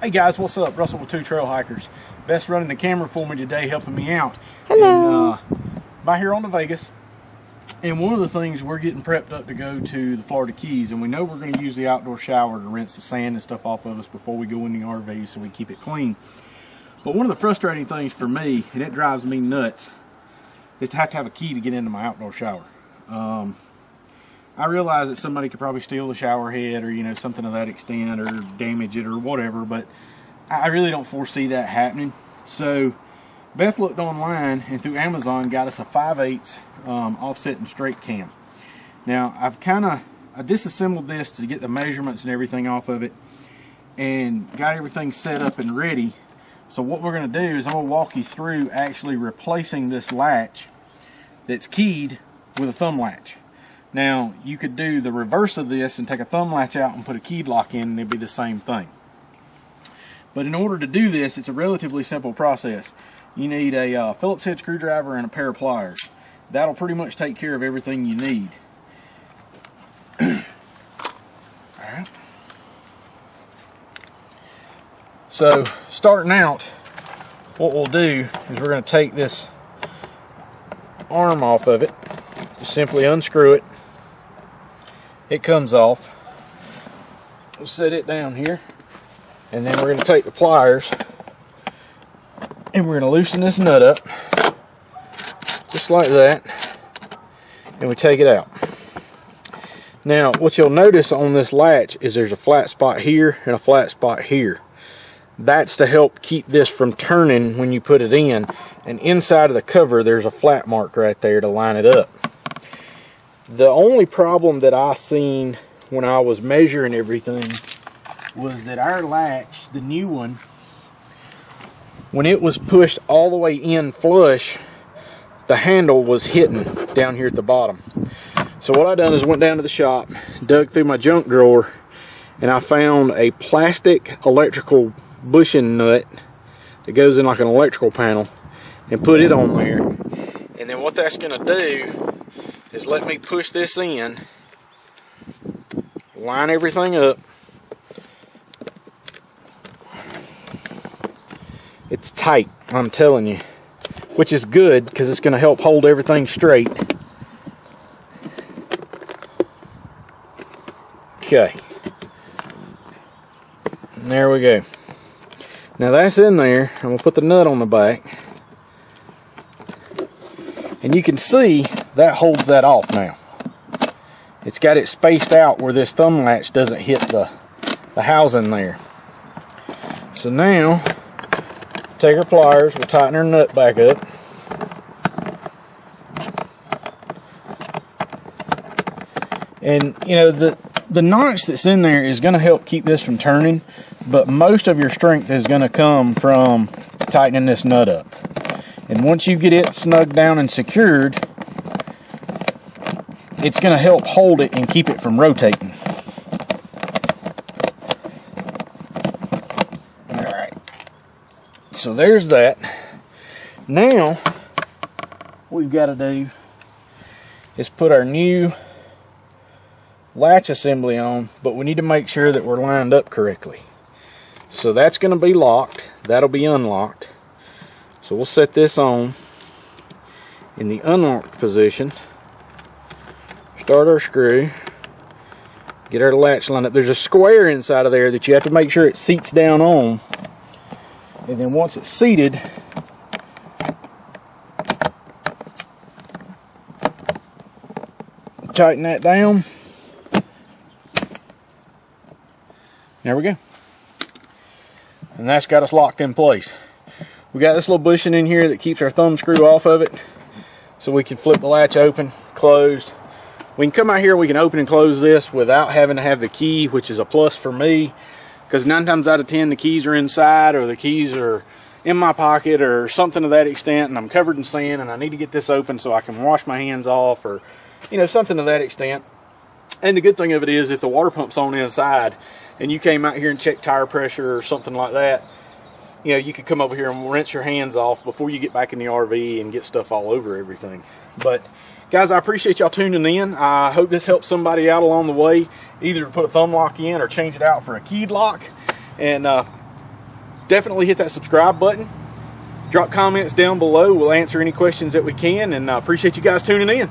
Hey guys, what's up? Russell with Two Trail Hikers. Best running the camera for me today, helping me out. Hello. And, by here on to Vegas. And one of the things, we're getting prepped up to go to the Florida Keys, and we know we're going to use the outdoor shower to rinse the sand and stuff off of us before we go in the RV so we keep it clean. But one of the frustrating things for me, and it drives me nuts, is to have a key to get into my outdoor shower. I realize that somebody could probably steal the shower head or, something to that extent, or damage it or whatever, but I really don't foresee that happening. So Beth looked online and through Amazon got us a 5/8 offset and straight cam. Now I disassembled this to get the measurements and everything off of it and got everything set up and ready. So what we're going to do is I'm going to walk you through actually replacing this latch that's keyed with a thumb latch. Now, you could do the reverse of this and take a thumb latch out and put a keyed lock in and it'd be the same thing. But in order to do this, it's a relatively simple process. You need a Phillips head screwdriver and a pair of pliers. That'll pretty much take care of everything you need. Alright. So, starting out, what we'll do is we're going to take this arm off of it. Just simply unscrew it. It comes off. We'll set it down here, and then we're going to take the pliers and we're going to loosen this nut up just like that, and we take it out. Now what you'll notice on this latch is there's a flat spot here and a flat spot here. That's to help keep this from turning when you put it in, and inside of the cover there's a flat mark right there to line it up. The only problem that I seen when I was measuring everything was that our latch, the new one, when it was pushed all the way in flush, the handle was hitting down here at the bottom. So what I done is went down to the shop, dug through my junk drawer, and I found a plastic electrical bushing nut that goes in like an electrical panel and put it on there. And then what that's going to do is let me push this in, line everything up. It's tight, I'm telling you, which is good because it's going to help hold everything straight. Okay, and there we go. Now that's in there. I'm going to put the nut on the back, and you can see that holds that off now. It's got it spaced out where this thumb latch doesn't hit the housing there. So now, take our pliers, we'll tighten our nut back up. And the notch that's in there is going to help keep this from turning, but most of your strength is going to come from tightening this nut up. And once you get it snugged down and secured, it's going to help hold it and keep it from rotating. Alright, so there's that. Now, what we've got to do is put our new latch assembly on, but we need to make sure that we're lined up correctly. So that's going to be locked, that'll be unlocked. So we'll set this on in the unlocked position. Start our screw, get our latch lined up. There's a square inside of there that you have to make sure it seats down on, and then once it's seated, tighten that down. There we go, and that's got us locked in place. We got this little bushing in here that keeps our thumb screw off of it, so we can flip the latch open, closed. We can come out here, we can open and close this without having to have the key, which is a plus for me, because 9 times out of 10 the keys are inside, or the keys are in my pocket or something to that extent, and I'm covered in sand and I need to get this open so I can wash my hands off, or something to that extent. And the good thing of it is, if the water pump's on inside and you came out here and checked tire pressure or something like that, you could come over here and rinse your hands off before you get back in the RV and get stuff all over everything. But guys, I appreciate y'all tuning in. I hope this helps somebody out along the way, either to put a thumb lock in or change it out for a keyed lock. And definitely hit that subscribe button. Drop comments down below. We'll answer any questions that we can, and I appreciate you guys tuning in.